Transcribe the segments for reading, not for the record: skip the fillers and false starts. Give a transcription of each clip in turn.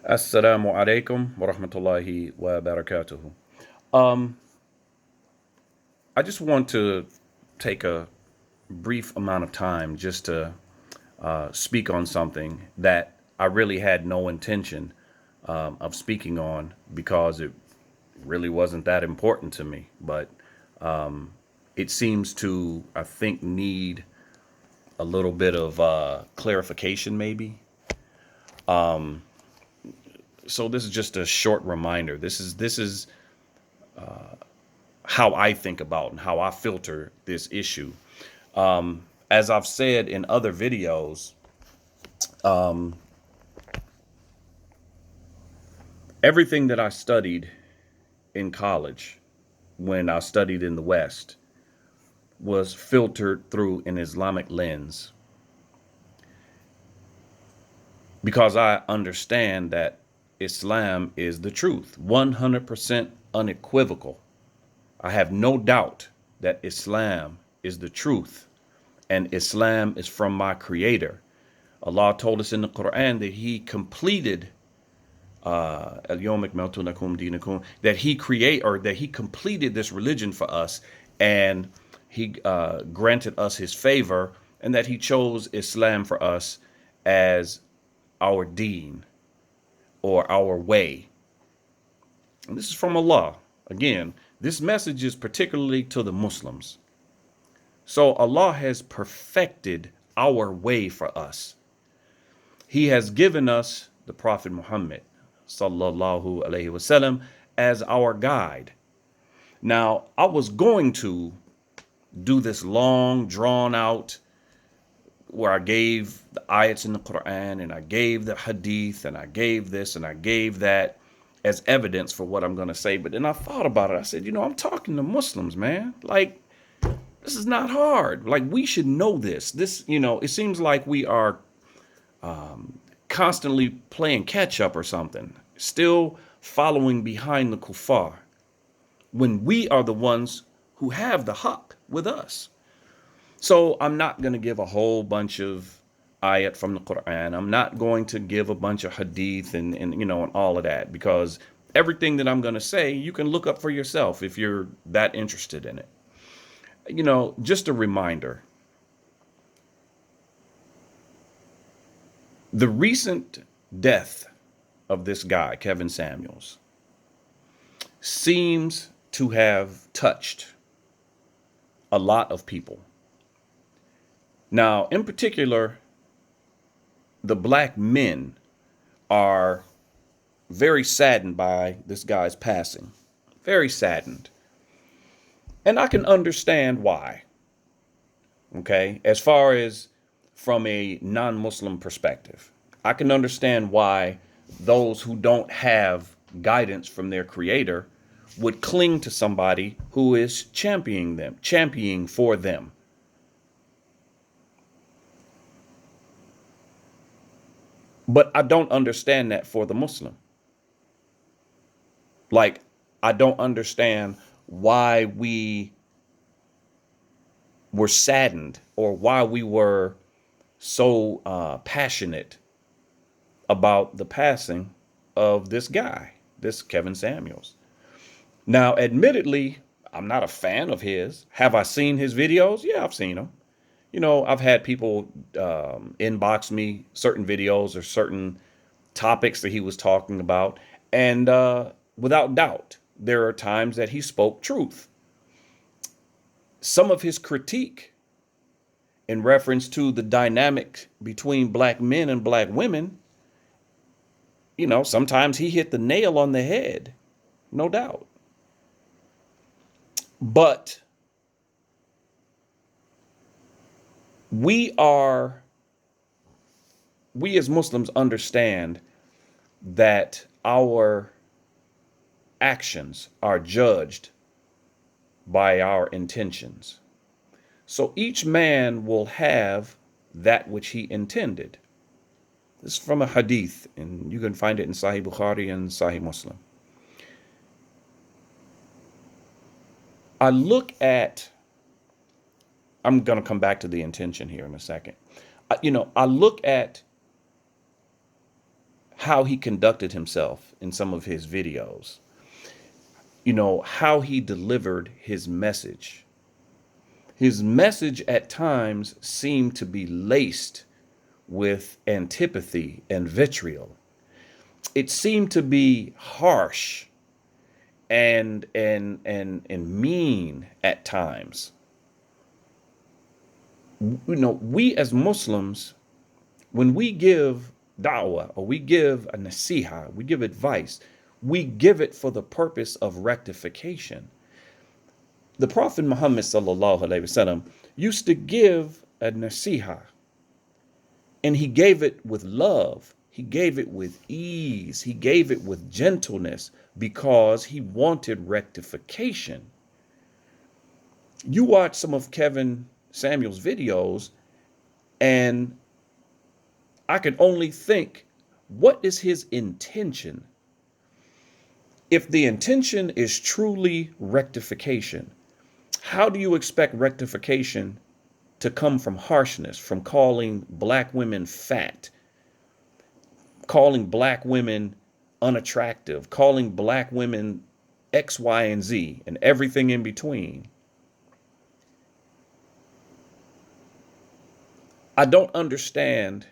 Assalamu alaikum wa rahmatullahi wa barakatuhu. Um, I just want to take a brief amount of time just to speak on something that I really had no intention of speaking on because it really wasn't that important to me. But it seems to, I think, need a little bit of clarification, maybe. So this is just a short reminder. This is how I think about and how I filter this issue. As I've said in other videos, everything that I studied in college when I studied in the West was filtered through an Islamic lens because I understand that Islam is the truth, 100% unequivocal. I have no doubt that Islam is the truth and Islam is from my creator. Allah told us in the Qur'an that he completed that he completed this religion for us, and he granted us his favor, and that he chose Islam for us as our deen or our way. And this is from Allah. Again, this message is particularly to the Muslims. So Allah has perfected our way for us. He has given us the Prophet Muhammad sallallahu alaihi wasallam as our guide. Now, I was going to do this long, drawn out, where I gave the ayats in the Qur'an and I gave the hadith and I gave this and I gave that as evidence for what I'm going to say. But then I thought about it. I said, I'm talking to Muslims, man. Like, this is not hard. Like, we should know this. It seems like we are constantly playing catch up or something, still following behind the kuffar, when we are the ones who have the haqq with us. So I'm not going to give a whole bunch of ayat from the Quran. I'm not going to give a bunch of hadith and all of that, because everything that I'm going to say, you can look up for yourself if you're that interested in it. Just a reminder. The recent death of this guy, Kevin Samuels, seems to have touched a lot of people. Now, in particular, the black men are very saddened by this guy's passing. Very saddened. And I can understand why. Okay? As far as from a non-Muslim perspective, I can understand why those who don't have guidance from their creator would cling to somebody who is championing for them. But I don't understand that for the Muslim. Like, I don't understand why we were saddened or why we were so passionate about the passing of this guy, this Kevin Samuels. Now, admittedly, I'm not a fan of his. Have I seen his videos? Yeah, I've seen them. I've had people inbox me certain videos or certain topics that he was talking about. And without doubt, there are times that he spoke truth. Some of his critique in reference to the dynamic between black men and black women, sometimes he hit the nail on the head, no doubt. But we as Muslims understand that our actions are judged by our intentions. So each man will have that which he intended. This is from a hadith, and you can find it in Sahih Bukhari and Sahih Muslim. I'm going to come back to the intention here in a second. I look at how he conducted himself in some of his videos, how he delivered his message. His message at times seemed to be laced with antipathy and vitriol. It seemed to be harsh and mean at times. We as Muslims, when we give da'wah or we give a nasiha, we give advice, we give it for the purpose of rectification. The Prophet Muhammad sallallahu alaihi wasallam used to give a nasiha, and he gave it with love. He gave it with ease. He gave it with gentleness because he wanted rectification. You watch some of Kevin Samuel's videos, and I can only think, what is his intention? If the intention is truly rectification, how do you expect rectification to come from harshness, from calling black women fat, calling black women unattractive, calling black women X, Y, and Z, and everything in between? I don't understand,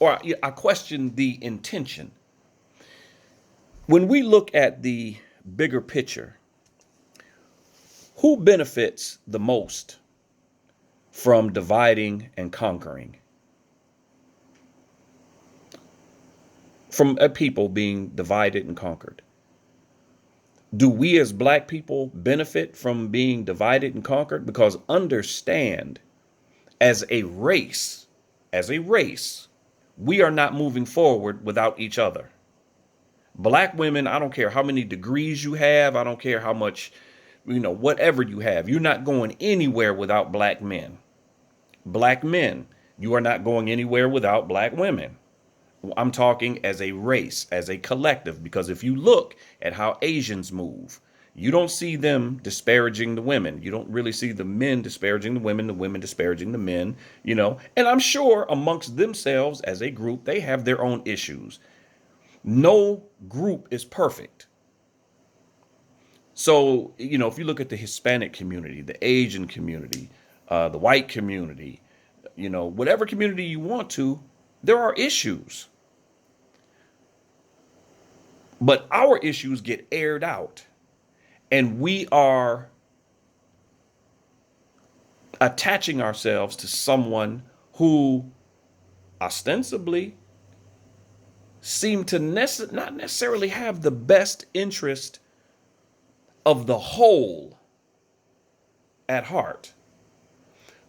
or I question the intention. When we look at the bigger picture, who benefits the most from dividing and conquering? From a people being divided and conquered. Do we as black people benefit from being divided and conquered? Because understand, as a race, we are not moving forward without each other. Black women, I don't care how many degrees you have. I don't care how much, whatever you have. You're not going anywhere without black men. Black men, you are not going anywhere without black women. I'm talking as a race, as a collective, because if you look at how Asians move, you don't see them disparaging the women. You don't really see the men disparaging the women disparaging the men, and I'm sure amongst themselves as a group, they have their own issues. No group is perfect. So, if you look at the Hispanic community, the Asian community, the white community, whatever community you want to, there are issues. But our issues get aired out, and we are attaching ourselves to someone who ostensibly seem to not necessarily have the best interest of the whole at heart.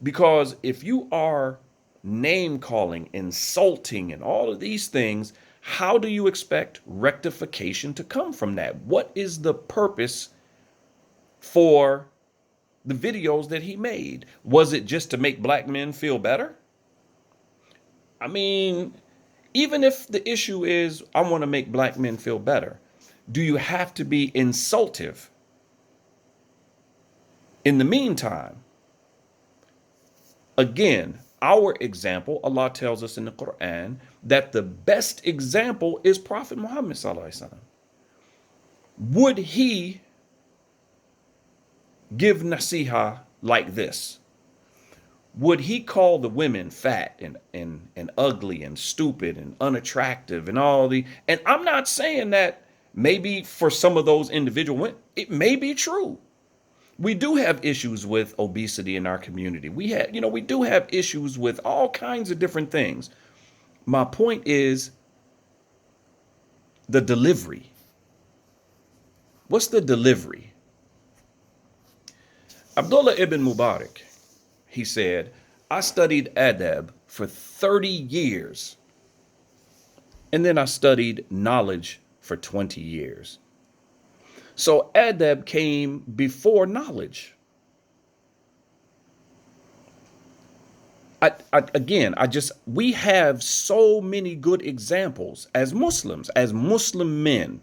Because if you are name calling, insulting, and all of these things, how do you expect rectification to come from that? What is the purpose for the videos that he made? Was it just to make black men feel better? I mean, even if the issue is, I want to make black men feel better, do you have to be insultive? In the meantime, again, our example, Allah tells us in the Qur'an that the best example is Prophet Muhammad sallallahu alaihi wasallam. Would he give nasiha like this? Would he call the women fat and ugly and stupid and unattractive and all the, and I'm not saying that maybe for some of those individual women, it may be true. We do have issues with obesity in our community. We do have issues with all kinds of different things. My point is the delivery. What's the delivery? Abdullah ibn Mubarak, he said, I studied adab for 30 years, and then I studied knowledge for 20 years. So adab came before knowledge. We have so many good examples as Muslims, as Muslim men.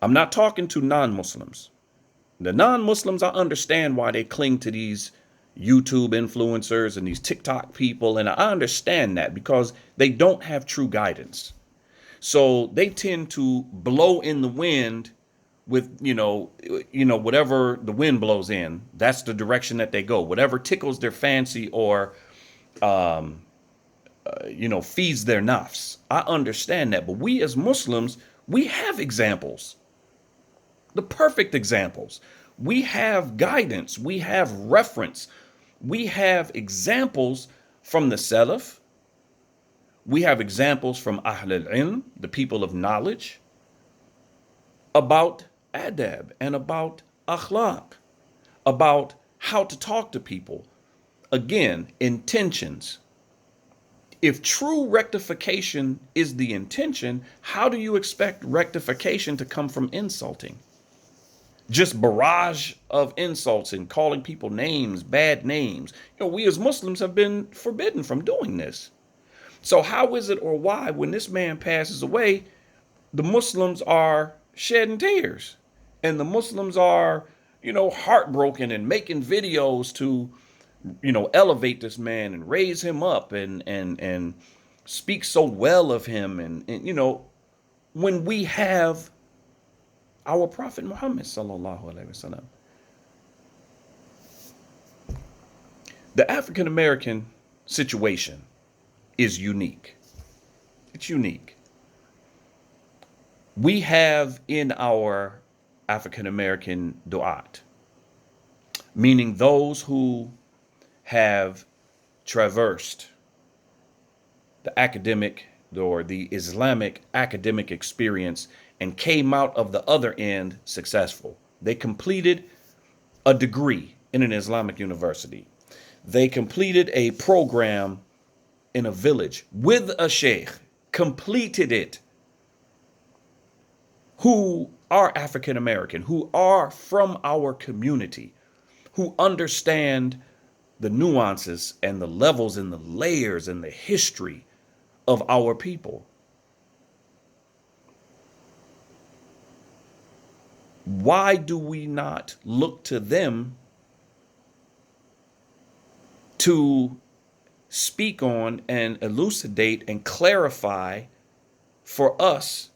I'm not talking to non-Muslims. The non-Muslims, I understand why they cling to these YouTube influencers and these TikTok people. And I understand that because they don't have true guidance. So they tend to blow in the wind with, whatever the wind blows in, that's the direction that they go. Whatever tickles their fancy or, feeds their nafs. I understand that. But we as Muslims, we have examples, the perfect examples. We have guidance. We have reference. We have examples from the Salaf. We have examples from Ahl al-Ilm, the people of knowledge, about adab and about akhlaq, about how to talk to people. Again, intentions. If true rectification is the intention, how do you expect rectification to come from insulting? Just barrage of insults and calling people names, bad names. We as Muslims have been forbidden from doing this. So how is it or why when this man passes away, the Muslims are shedding tears and the Muslims are, heartbroken and making videos to, elevate this man and raise him up and speak so well of him. And when we have our Prophet Muhammad sallallahu alaihi wasallam. The African American situation is unique. It's unique. We have in our African American du'at, meaning those who have traversed the academic or the Islamic academic experience and came out of the other end successful. They completed a degree in an Islamic university. They completed a program in a village with a sheikh, completed it, who are African American, who are from our community, who understand the nuances and the levels and the layers and the history of our people. Why do we not look to them to speak on and elucidate and clarify for us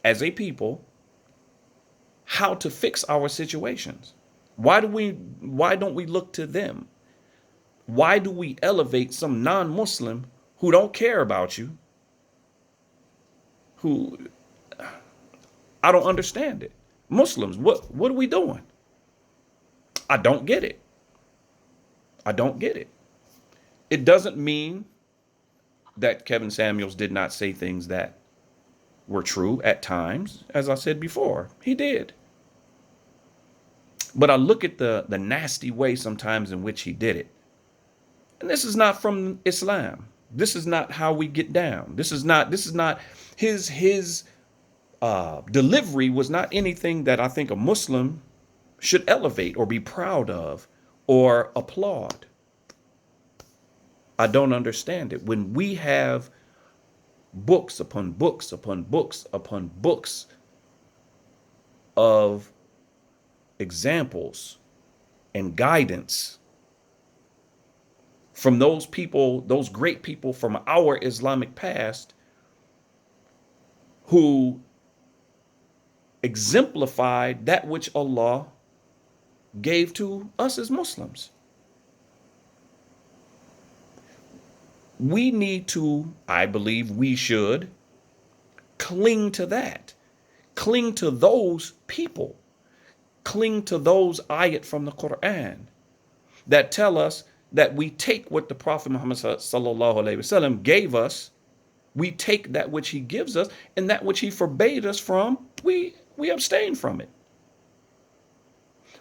as a people how to fix our situations? Why don't we look to them? Why do we elevate some non-Muslim who don't care about you? I don't understand it. Muslims, what are we doing? I don't get it. I don't get it. It doesn't mean that Kevin Samuels did not say things that were true at times. As I said before, he did. But I look at the nasty way sometimes in which he did it. And this is not from Islam. This is not how we get down. This is not his delivery was not anything that I think a Muslim should elevate or be proud of or applaud. I don't understand it. When we have books upon books upon books upon books of examples and guidance from those people, those great people from our Islamic past who exemplified that which Allah gave to us as Muslims. We need to, I believe we should, cling to that. Cling to those people. Cling to those ayat from the Qur'an that tell us that we take what the Prophet Muhammad sallallahu alaihi wasallam gave us, we take that which he gives us, and that which he forbade us from, we abstain from it.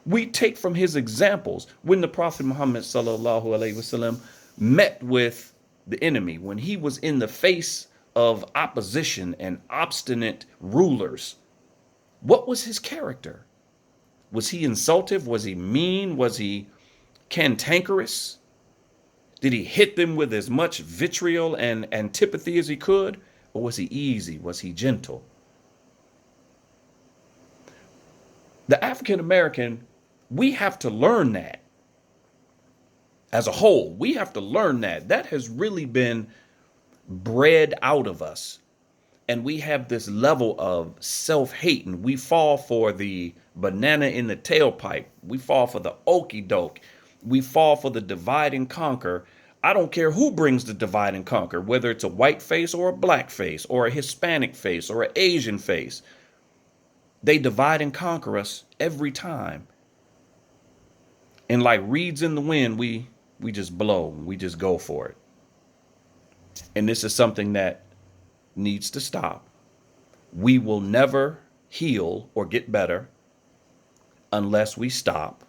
We take from his examples when the Prophet Muhammad sallallahu alaihi wasallam met with the enemy, when he was in the face of opposition and obstinate rulers. What was his character? Was he insultive? Was he mean? Was he cantankerous? Did he hit them with as much vitriol and antipathy as he could? Or was he easy? Was he gentle? The African American, we have to learn that. As a whole, we have to learn that. That has really been bred out of us. And we have this level of self-hate, and we fall for the banana in the tailpipe. We fall for the okey doke. We fall for the divide and conquer. I don't care who brings the divide and conquer, whether it's a white face or a black face or a Hispanic face or an Asian face. They divide and conquer us every time. And like reeds in the wind, we just blow. We just go for it. And this is something that needs to stop. We will never heal or get better unless we stop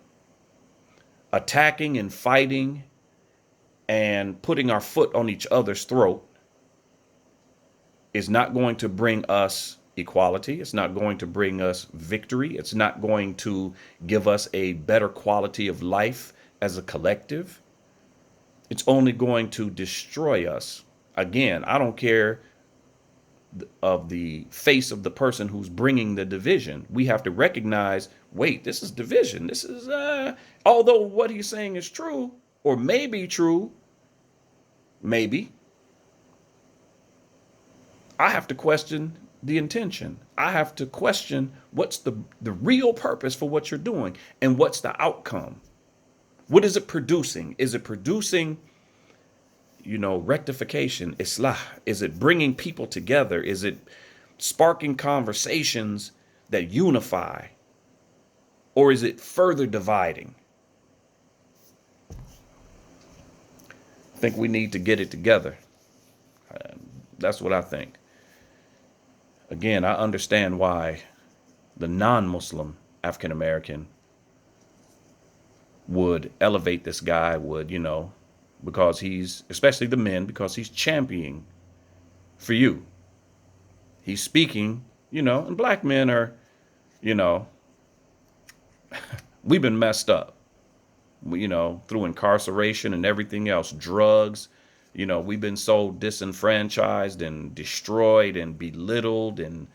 attacking and fighting and putting our foot on each other's throat. Is not going to bring us equality. It's not going to bring us victory. It's not going to give us a better quality of life as a collective. It's only going to destroy us. Again, I don't care of the face of the person who's bringing the division. We have to recognize, wait, this is division. This is, although what he's saying is true, or may be true, maybe, I have to question the intention. I have to question what's the real purpose for what you're doing, and what's the outcome. What is it producing? Is it producing, rectification, Islah? Is it bringing people together? Is it sparking conversations that unify? Or is it further dividing? I think we need to get it together. That's what I think. Again, I understand why the non-Muslim African American would elevate this guy, because he's, especially the men, because he's championing for you. He's speaking, and black men are, we've been messed up, through incarceration and everything else, drugs. We've been so disenfranchised and destroyed and belittled, and,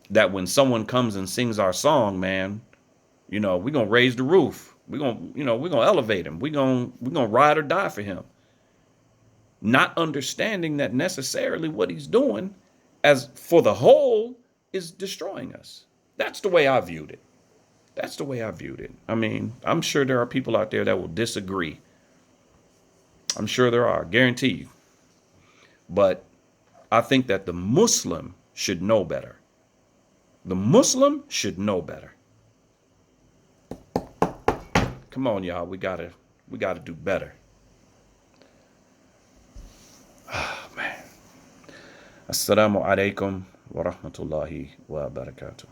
that when someone comes and sings our song, man, we're going to raise the roof. We're going to elevate him. We're going to ride or die for him. Not understanding that necessarily what he's doing as for the whole is destroying us. That's the way I viewed it. That's the way I viewed it. I mean, I'm sure there are people out there that will disagree. I'm sure there are, guarantee you. But I think that the Muslim should know better. The Muslim should know better. Come on, y'all. We gotta do better. Oh, man. Assalamu alaikum wa rahmatullahi wa barakatuh.